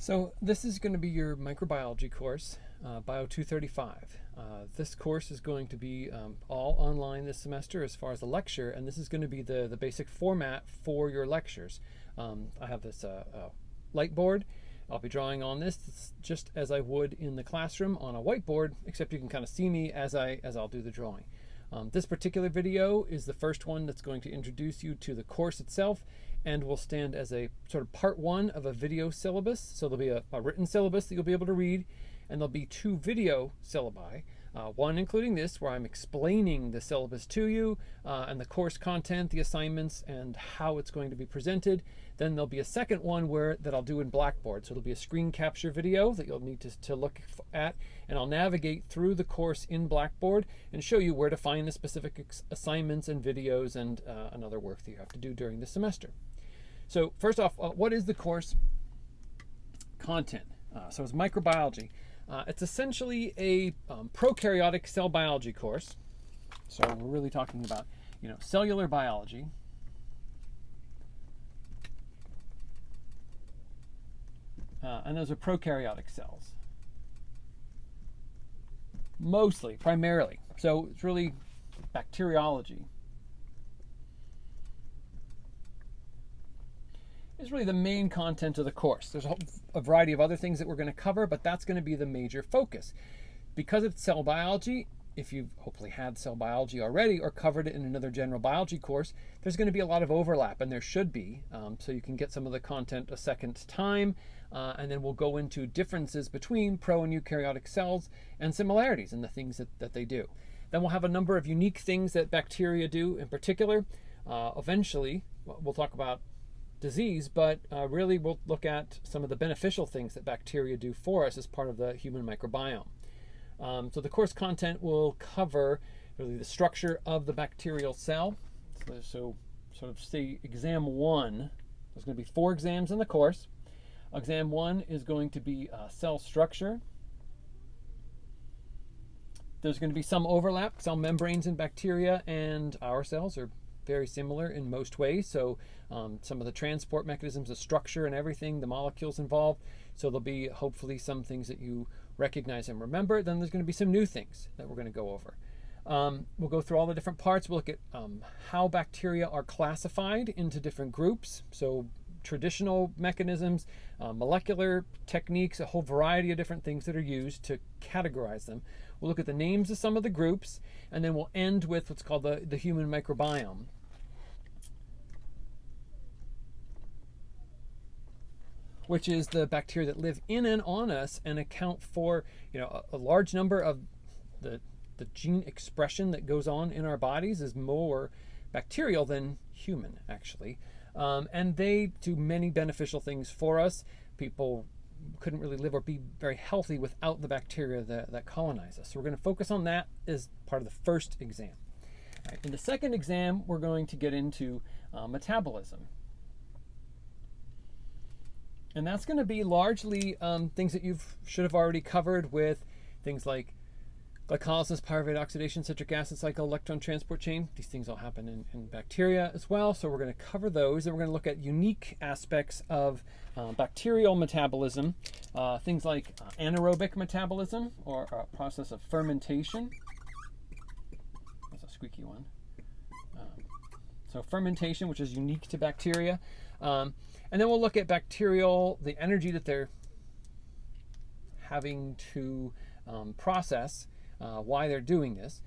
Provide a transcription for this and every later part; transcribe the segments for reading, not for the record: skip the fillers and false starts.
So this is going to be your microbiology course, Bio 235. This course is going to be all online this semester as far as the lecture, and this is going to be the basic format for your lectures. I have this light board. I'll be drawing on this just as I would in the classroom on a whiteboard, except you can kind of see me as I'll do the drawing. This particular video is the first one that's going to introduce you to the course itself, and will stand as a sort of part one of a video syllabus. So there'll be a written syllabus that you'll be able to read, and there'll be two video syllabi. One including this, where I'm explaining the syllabus to you, and the course content, the assignments, and how it's going to be presented. Then there'll be a second one that I'll do in Blackboard. So it'll be a screen capture video that you'll need to look at, and I'll navigate through the course in Blackboard and show you where to find the specific assignments and videos and another work that you have to do during the semester. So first off, what is the course content? So it's microbiology. It's essentially a prokaryotic cell biology course. So we're really talking about, cellular biology. And those are prokaryotic cells. Mostly, primarily. So it's really bacteriology. Is really the main content of the course. There's a variety of other things that we're going to cover, but that's going to be the major focus. Because it's cell biology, if you've hopefully had cell biology already or covered it in another general biology course, there's going to be a lot of overlap, and there should be, so you can get some of the content a second time, and then we'll go into differences between pro and eukaryotic cells and similarities in the things that they do. Then we'll have a number of unique things that bacteria do in particular. Eventually, we'll talk about disease, but really we'll look at some of the beneficial things that bacteria do for us as part of the human microbiome. So the course content will cover really the structure of the bacterial cell. So sort of say exam one, there's going to be 4 exams in the course. Exam 1 is going to be cell structure. There's going to be some overlap. Cell membranes in bacteria and our cells are very similar in most ways. So some of the transport mechanisms, the structure and everything, the molecules involved. So there'll be hopefully some things that you recognize and remember. Then there's going to be some new things that we're going to go over. We'll go through all the different parts. We'll look at how bacteria are classified into different groups. So traditional mechanisms, molecular techniques, a whole variety of different things that are used to categorize them. We'll look at the names of some of the groups, and then we'll end with what's called the human microbiome. Which is the bacteria that live in and on us and account for a large number of the gene expression that goes on in our bodies is more bacterial than human, actually. And they do many beneficial things for us. People couldn't really live or be very healthy without the bacteria that colonize us. So we're going to focus on that as part of the first exam. All right, in the second exam, we're going to get into metabolism. And that's going to be largely things that you should have already covered with things like glycolysis, pyruvate oxidation, citric acid cycle, electron transport chain. These things all happen in bacteria as well. So we're going to cover those, and we're going to look at unique aspects of bacterial metabolism, things like anaerobic metabolism or a process of fermentation. That's a squeaky one. So fermentation, which is unique to bacteria. And then we'll look at the energy that they're having to process, why they're doing this,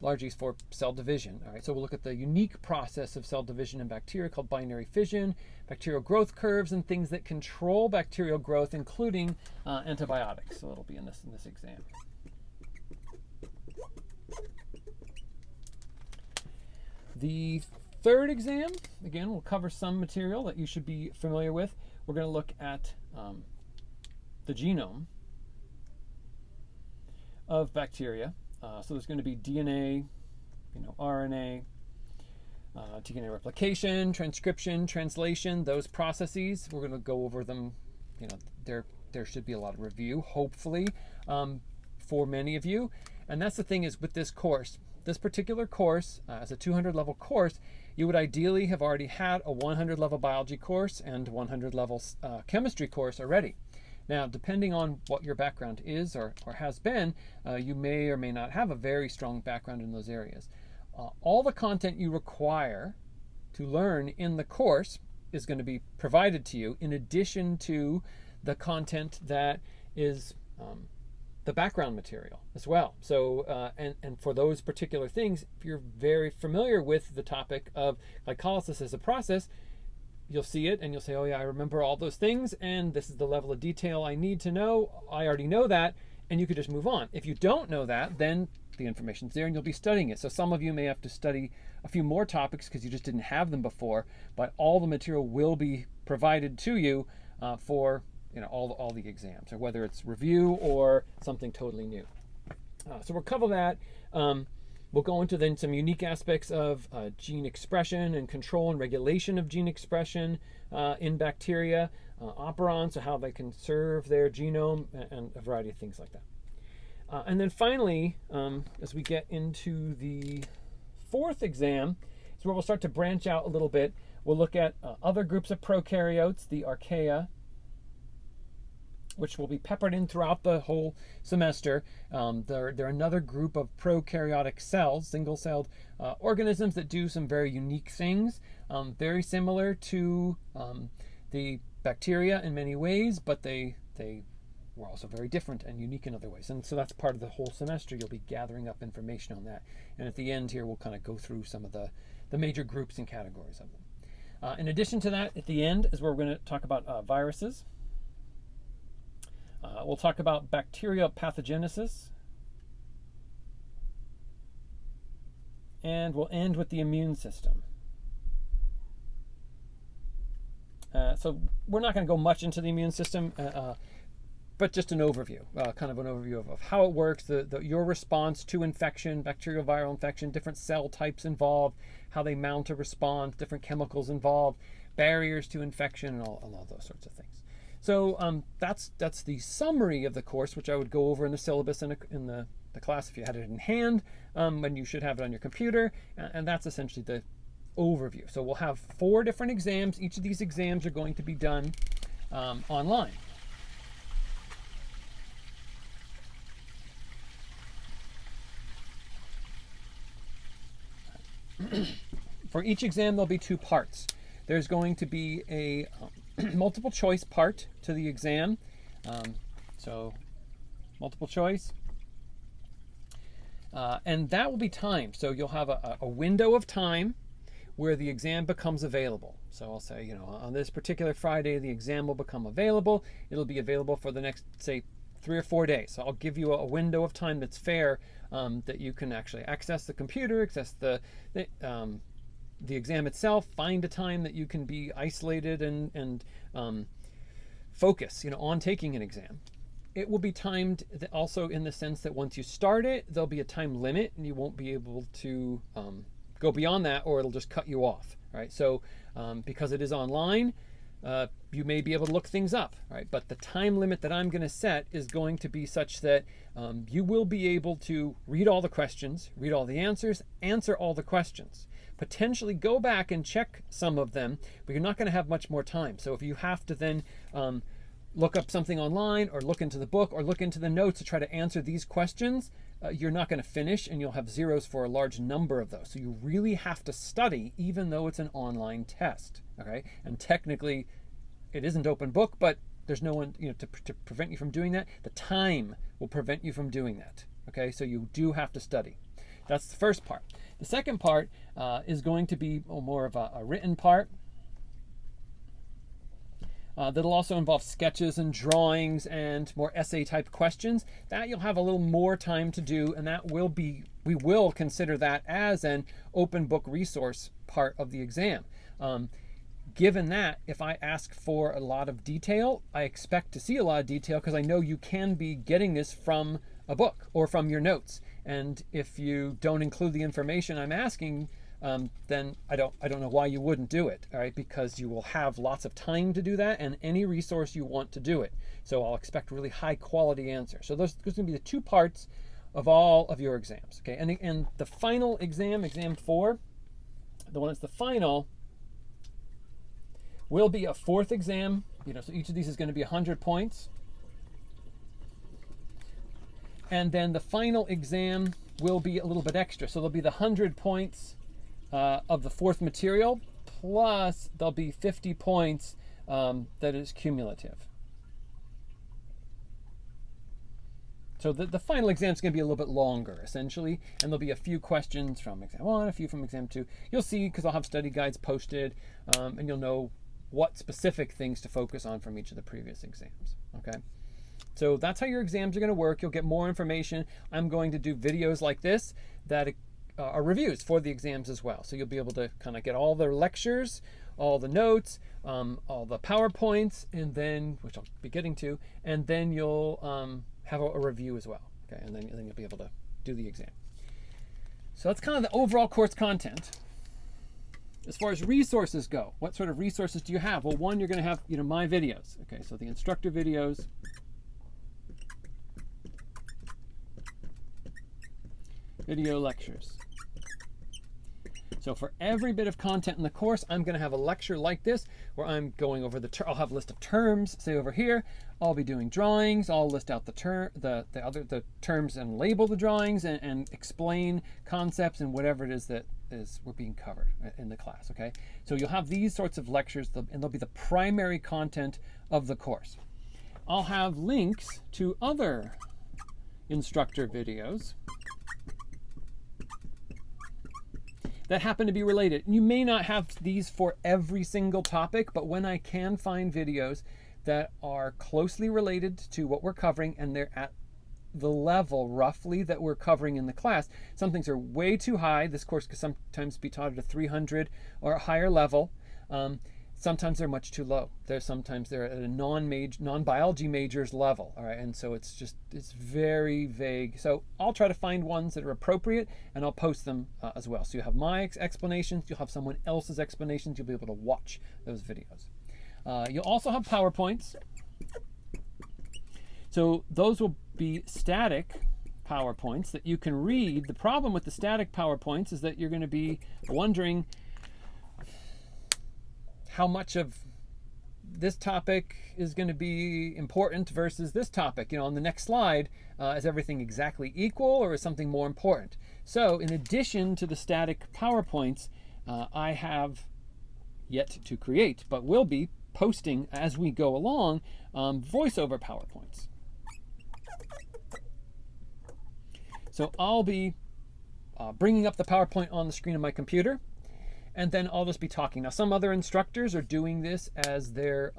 largely for cell division. All right, so we'll look at the unique process of cell division in bacteria called binary fission, bacterial growth curves, and things that control bacterial growth, including antibiotics. So it'll be in this exam. The third exam, again, we'll cover some material that you should be familiar with. We're going to look at the genome of bacteria. So there's going to be DNA, RNA, DNA replication, transcription, translation, those processes. We're going to go over them. There should be a lot of review, hopefully, for many of you. And that's the thing is with this course. This particular course, as a 200 level course, you would ideally have already had a 100 level biology course and 100 level chemistry course already. Now, depending on what your background is or has been, you may or may not have a very strong background in those areas. All the content you require to learn in the course is going to be provided to you in addition to the content that is the background material as well. So, and for those particular things, if you're very familiar with the topic of glycolysis as a process, you'll see it and you'll say, oh yeah, I remember all those things and this is the level of detail I need to know. I already know that, and you could just move on. If you don't know that, then the information's there and you'll be studying it. So some of you may have to study a few more topics because you just didn't have them before, but all the material will be provided to you for all the exams, or whether it's review or something totally new. So we'll cover that. We'll go into then some unique aspects of gene expression and control and regulation of gene expression in bacteria, operons, so how they can serve their genome, and a variety of things like that. And then finally, as we get into the fourth exam, is where we'll start to branch out a little bit. We'll look at other groups of prokaryotes, the archaea, which will be peppered in throughout the whole semester. They're another group of prokaryotic cells, single-celled organisms that do some very unique things, very similar to the bacteria in many ways, but they were also very different and unique in other ways. And so that's part of the whole semester. You'll be gathering up information on that. And at the end here, we'll kind of go through some of the major groups and categories of them. In addition to that, at the end is where we're going to talk about viruses. We'll talk about bacterial pathogenesis. And we'll end with the immune system. So we're not going to go much into the immune system, but just an overview, kind of an overview of how it works, your response to infection, bacterial viral infection, different cell types involved, how they mount a response, different chemicals involved, barriers to infection, and all those sorts of things. So that's the summary of the course, which I would go over in the syllabus in the class if you had it in hand, when you should have it on your computer, and that's essentially the overview. So we'll have 4 different exams. Each of these exams are going to be done online. For each exam, there'll be 2 parts. There's going to be a multiple choice part to the exam. So multiple choice. And that will be timed. So you'll have a window of time where the exam becomes available. So I'll say, on this particular Friday, the exam will become available. It'll be available for the next, say, 3 or 4 days. So I'll give you a window of time that's fair, that you can actually access the computer, access the exam itself, find a time that you can be isolated and focus, on taking an exam. It will be timed also in the sense that once you start it, there'll be a time limit and you won't be able to go beyond that, or it'll just cut you off, right? So because it is online, you may be able to look things up, right? But the time limit that I'm going to set is going to be such that you will be able to read all the questions, read all the answers, answer all the questions, potentially go back and check some of them, but you're not going to have much more time. So if you have to then look up something online or look into the book or look into the notes to try to answer these questions, you're not going to finish, and you'll have zeros for a large number of those. So you really have to study, even though it's an online test, okay? And technically, it isn't open book, but there's no one to prevent you from doing that. The time will prevent you from doing that, okay? So you do have to study. That's the first part. The second part is going to be more of a written part. That'll also involve sketches and drawings and more essay type questions. That you'll have a little more time to do, and we will consider that as an open book resource part of the exam. Given that, if I ask for a lot of detail, I expect to see a lot of detail because I know you can be getting this from a book or from your notes. And if you don't include the information I'm asking, then I don't know why you wouldn't do it, all right? Because you will have lots of time to do that and any resource you want to do it. So I'll expect really high quality answers. So there's going to be the 2 parts of all of your exams, okay? And the final exam, exam 4, the one that's the final, will be a 4th exam. So each of these is going to be 100 points. And then the final exam will be a little bit extra. So there'll be the 100 points of the fourth material, plus there'll be 50 points that is cumulative. So the final exam is going to be a little bit longer, essentially, and there'll be a few questions from exam 1, a few from exam 2. You'll see, because I'll have study guides posted, and you'll know what specific things to focus on from each of the previous exams, okay? So that's how your exams are going to work. You'll get more information. I'm going to do videos like this that are reviews for the exams as well. So you'll be able to kind of get all the lectures, all the notes, all the PowerPoints, and then, which I'll be getting to, and then you'll have a review as well, okay? And then you'll be able to do the exam. So that's kind of the overall course content. As far as resources go, what sort of resources do you have? Well, one, you're going to have, my videos. Okay, so the instructor videos. Video lectures. So for every bit of content in the course, I'm going to have a lecture like this where I'm going over I'll have a list of terms, say over here. I'll be doing drawings. I'll list out the terms and label the drawings and explain concepts and whatever it is that we're being covered in the class, okay? So you'll have these sorts of lectures, and they'll be the primary content of the course. I'll have links to other instructor videos that happen to be related. You may not have these for every single topic, but when I can find videos that are closely related to what we're covering and they're at the level roughly that we're covering in the class, some things are way too high. This course could sometimes be taught at a 300 or a higher level. Sometimes they're much too low. Sometimes they're at a non-biology majors level, all right? And so it's very vague. So I'll try to find ones that are appropriate, and I'll post them as well. So you have my explanations, you'll have someone else's explanations, you'll be able to watch those videos. You'll also have PowerPoints. So those will be static PowerPoints that you can read. The problem with the static PowerPoints is that you're going to be wondering how much of this topic is going to be important versus this topic. On the next slide, is everything exactly equal or is something more important? So in addition to the static PowerPoints, I have yet to create, but will be posting as we go along, voiceover PowerPoints. So I'll be bringing up the PowerPoint on the screen of my computer, and then I'll just be talking. Now, some other instructors are doing this as their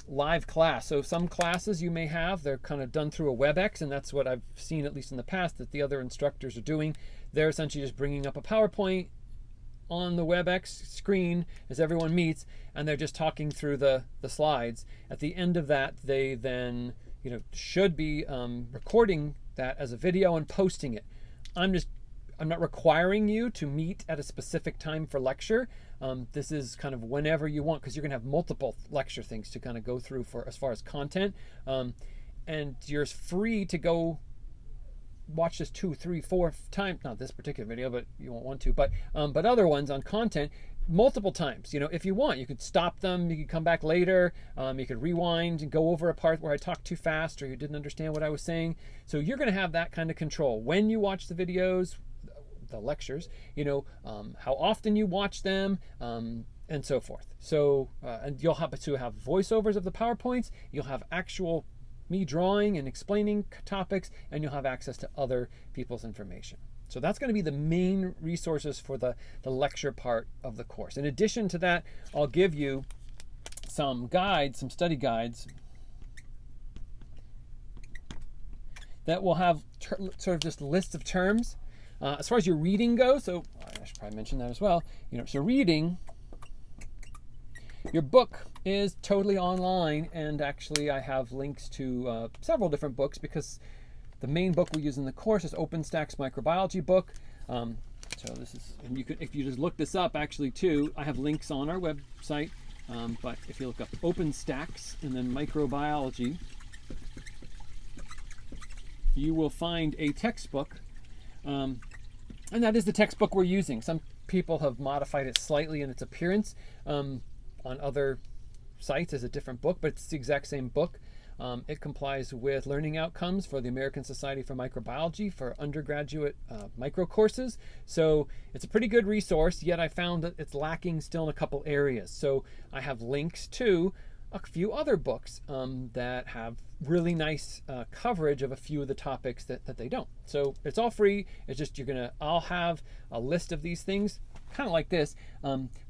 live class. So some classes you may have, they're kind of done through a WebEx, and that's what I've seen, at least in the past, that the other instructors are doing. They're essentially just bringing up a PowerPoint on the WebEx screen as everyone meets, and they're just talking through the slides. At the end of that, they then should be recording that as a video and posting it. I'm not requiring you to meet at a specific time for lecture. This is kind of whenever you want, because you're going to have multiple lecture things to kind of go through for as far as content. And you're free to go watch this 2, 3, 4 times. Not this particular video, but you won't want to. But other ones on content multiple times. If you want, you could stop them. You could come back later. You could rewind and go over a part where I talked too fast or you didn't understand what I was saying. So you're going to have that kind of control when you watch the videos, the lectures, how often you watch them, and so forth. So, and you'll have to have voiceovers of the PowerPoints, you'll have actual me drawing and explaining topics, and you'll have access to other people's information. So that's going to be the main resources for the lecture part of the course. In addition to that, I'll give you some guides, some study guides that will have sort of just lists of terms. As far as your reading goes, so I should probably mention that as well. So reading, your book is totally online, and actually I have links to several different books, because the main book we use in the course is OpenStack's microbiology book. So this is, and if you just look this up, actually too, I have links on our website. But if you look up OpenStack's and then microbiology, you will find a textbook. And that is the textbook we're using. Some people have modified it slightly in its appearance on other sites as a different book, but it's the exact same book. It complies with learning outcomes for the American Society for Microbiology for undergraduate micro courses. So it's a pretty good resource, yet I found that it's lacking still in a couple areas. So I have links to a few other books that have really nice coverage of a few of the topics that they don't. So it's all free. It's just I'll have a list of these things kind of like this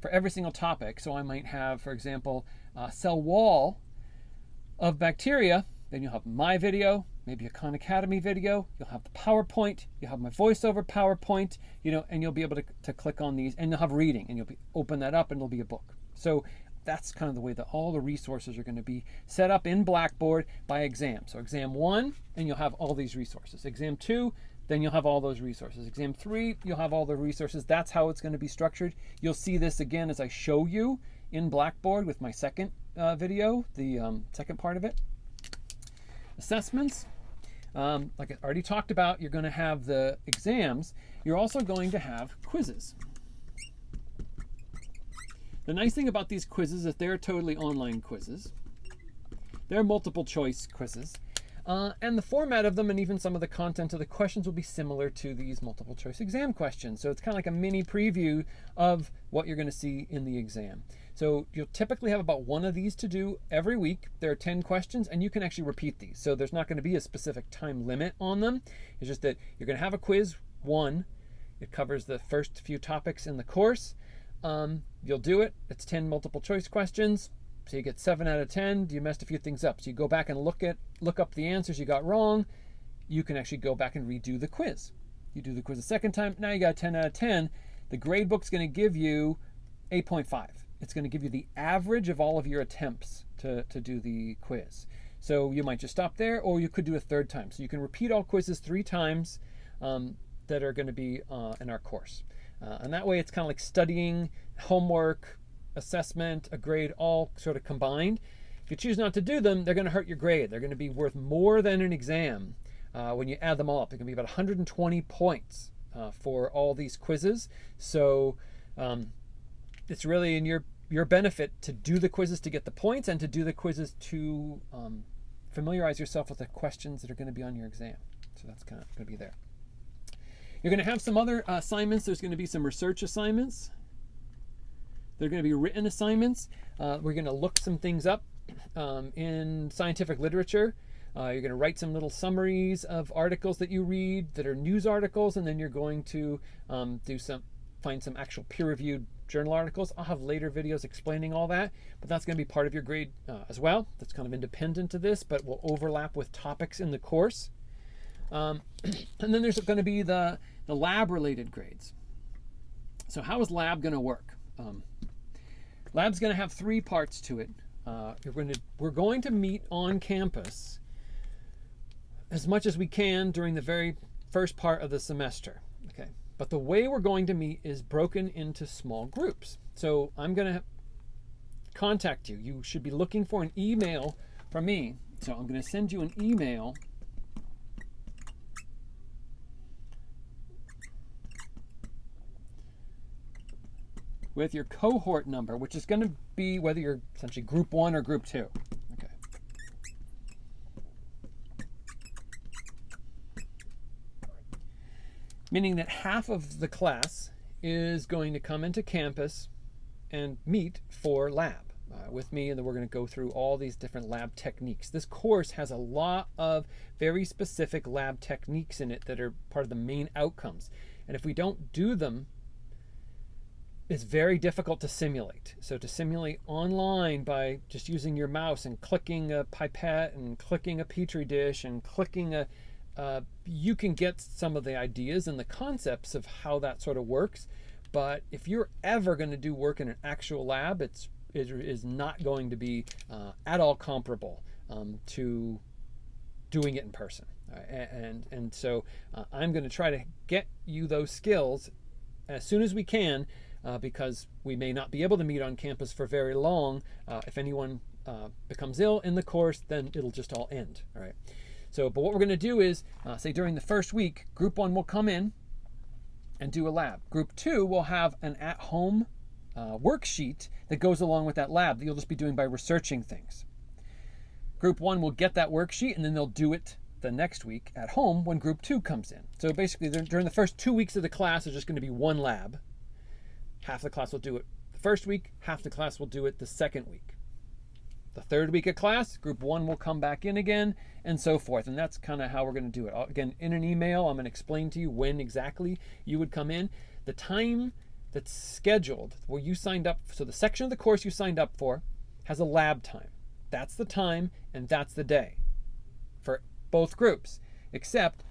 for every single topic. So I might have, for example, cell wall of bacteria. Then you'll have my video, maybe a Khan Academy video. You'll have the PowerPoint. You'll have my voiceover PowerPoint. And you'll be able to click on these, and you'll have reading, and open that up, and it'll be a book. So that's kind of the way that all the resources are going to be set up in Blackboard by exam. So exam 1, and you'll have all these resources. Exam 2, then you'll have all those resources. Exam 3, you'll have all the resources. That's how it's going to be structured. You'll see this again as I show you in Blackboard with my second video, the second part of it. Assessments. Like I already talked about, you're going to have the exams. You're also going to have quizzes. The nice thing about these quizzes is they're totally online quizzes. They're multiple choice quizzes. And the format of them and even some of the content of the questions will be similar to these multiple choice exam questions. So it's kind of like a mini preview of what you're going to see in the exam. So you'll typically have about one of these to do every week. There are 10 questions, and you can actually repeat these. So there's not going to be a specific time limit on them. It's just that you're going to have a quiz 1. It covers the first few topics in the course. You'll do it. It's 10 multiple choice questions. So you get 7 out of 10. You messed a few things up. So you go back and look up the answers you got wrong. You can actually go back and redo the quiz. You do the quiz a second time. Now you got 10 out of 10. The grade book's going to give you 8.5. It's going to give you the average of all of your attempts to do the quiz. So you might just stop there, or you could do a third time. So you can repeat all quizzes 3 times that are going to be in our course. And that way it's kind of like studying, homework, assessment, a grade, all sort of combined. If you choose not to do them, they're going to hurt your grade. They're going to be worth more than an exam when you add them all up. They're going to be about 120 points for all these quizzes. So it's really in your benefit to do the quizzes to get the points, and to do the quizzes to familiarize yourself with the questions that are going to be on your exam. So that's kind of going to be there. You're going to have some other assignments. There's going to be some research assignments. There are going to be written assignments. We're going to look some things up in scientific literature. You're going to write some little summaries of articles that you read that are news articles, and then you're going to find some actual peer-reviewed journal articles. I'll have later videos explaining all that, but that's going to be part of your grade as well. That's kind of independent to this, but will overlap with topics in the course. And then there's going to be the lab-related grades. So how is lab going to work? Lab's going to have 3 parts to it. We're going to meet on campus as much as we can during the very first part of the semester. Okay, but the way we're going to meet is broken into small groups. So I'm going to contact you. You should be looking for an email from me. So I'm going to send you an email with your cohort number, which is going to be whether you're essentially group 1 or group 2. Okay. Meaning that half of the class is going to come into campus and meet for lab with me, and then we're going to go through all these different lab techniques. This course has a lot of very specific lab techniques in it that are part of the main outcomes. And if we don't do them, it's very difficult to simulate. So to simulate online by just using your mouse and clicking a pipette and clicking a petri dish and clicking you can get some of the ideas and the concepts of how that sort of works. But if you're ever going to do work in an actual lab, it is not going to be at all comparable to doing it in person. And so I'm going to try to get you those skills as soon as we can, because we may not be able to meet on campus for very long. If anyone becomes ill in the course, then it'll just all end. All right. So, but what we're going to do is, say during the first week, group 1 will come in and do a lab. Group 2 will have an at-home worksheet that goes along with that lab that you'll just be doing by researching things. Group 1 will get that worksheet, and then they'll do it the next week at home when Group 2 comes in. So basically, during the first 2 weeks of the class, there's just going to be one lab. Half the class will do it the first week, half the class will do it the second week. The third week of class, Group 1 will come back in again, and so forth. And that's kind of how we're going to do it. Again, in an email, I'm going to explain to you when exactly you would come in. The time that's scheduled, where you signed up, so the section of the course you signed up for has a lab time. That's the time, and that's the day for both groups, except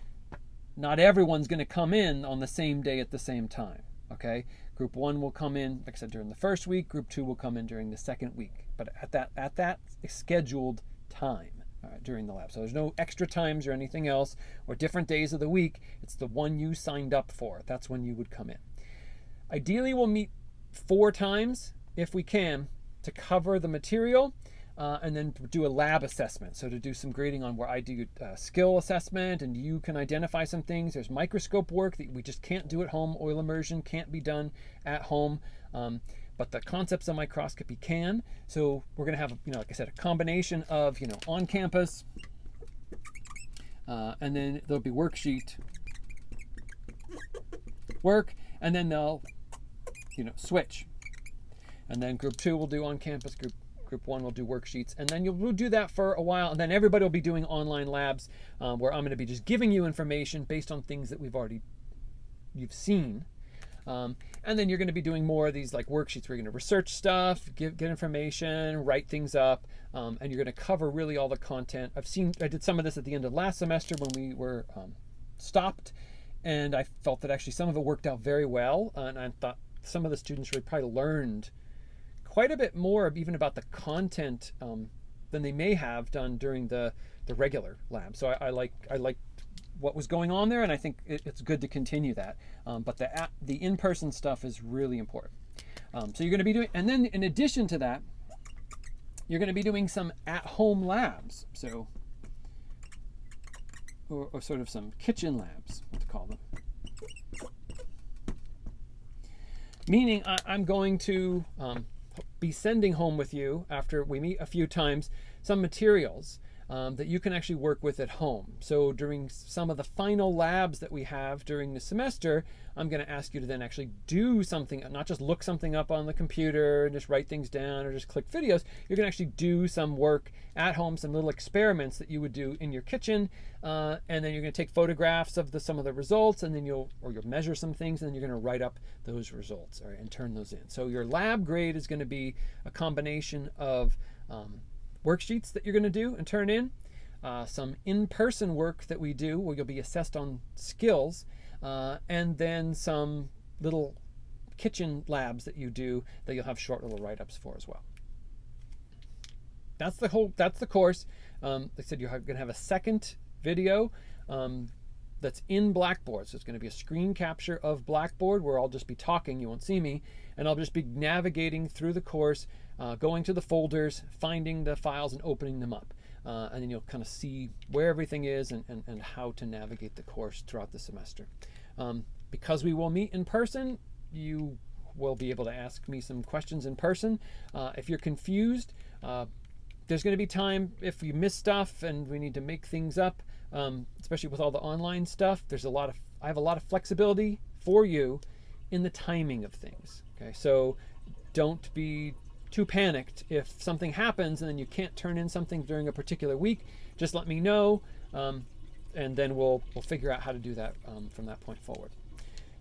not everyone's going to come in on the same day at the same time, okay? Group 1 will come in, like I said, during the first week. Group 2 will come in during the second week, but at that scheduled time during the lab. So there's no extra times or anything else or different days of the week. It's the one you signed up for. That's when you would come in. Ideally, we'll meet 4 times if we can to cover the material. And then do a lab assessment. So to do some grading on where I do skill assessment and you can identify some things. There's microscope work that we just can't do at home. Oil immersion can't be done at home. But the concepts of microscopy can. So we're going to have, like I said, a combination of, on campus. And then there'll be worksheet work. And then they'll, switch. And then Group 2 will do on campus. Group 1 will do worksheets, and then we'll do that for a while, and then everybody will be doing online labs where I'm going to be just giving you information based on things that you've seen. And then you're going to be doing more of these like worksheets where you're going to research stuff, get information, write things up, and you're going to cover really all the content. I did some of this at the end of last semester when we were stopped, and I felt that actually some of it worked out very well, and I thought some of the students really probably learned quite a bit more even about the content than they may have done during the regular lab. So I like what was going on there, and I think it's good to continue that. But the in-person stuff is really important. So you're going to be doing, and then in addition to that, you're going to be doing some at-home labs. So, or sort of some kitchen labs, what to call them. Meaning I'm going to be sending home with you, after we meet a few times, some materials that you can actually work with at home. So during some of the final labs that we have during the semester, I'm going to ask you to then actually do something, not just look something up on the computer and just write things down or just click videos. You're going to actually do some work at home, some little experiments that you would do in your kitchen, and then you're going to take photographs of some of the results, and then you'll measure some things, and then you're going to write up those results, all right, and turn those in. So your lab grade is going to be a combination of worksheets that you're going to do and turn in, some in-person work that we do where you'll be assessed on skills, and then some little kitchen labs that you do that you'll have short little write-ups for as well. That's the course. Like I said, you're going to have a second video that's in Blackboard. So it's going to be a screen capture of Blackboard where I'll just be talking, you won't see me, and I'll just be navigating through the course, going to the folders, finding the files and opening them up. And then you'll kind of see where everything is and how to navigate the course throughout the semester. Because we will meet in person, you will be able to ask me some questions in person. If you're confused, there's going to be time if you miss stuff and we need to make things up, especially with all the online stuff. I have a lot of flexibility for you in the timing of things. Okay, so don't be too panicked if something happens and then you can't turn in something during a particular week. Just let me know, and then we'll figure out how to do that from that point forward.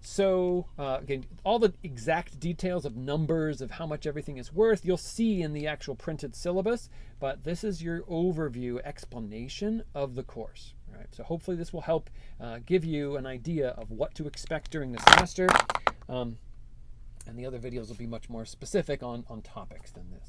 So again, all the exact details of numbers of how much everything is worth, you'll see in the actual printed syllabus, but this is your overview explanation of the course. Right? So hopefully this will help give you an idea of what to expect during the semester. And the other videos will be much more specific on topics than this.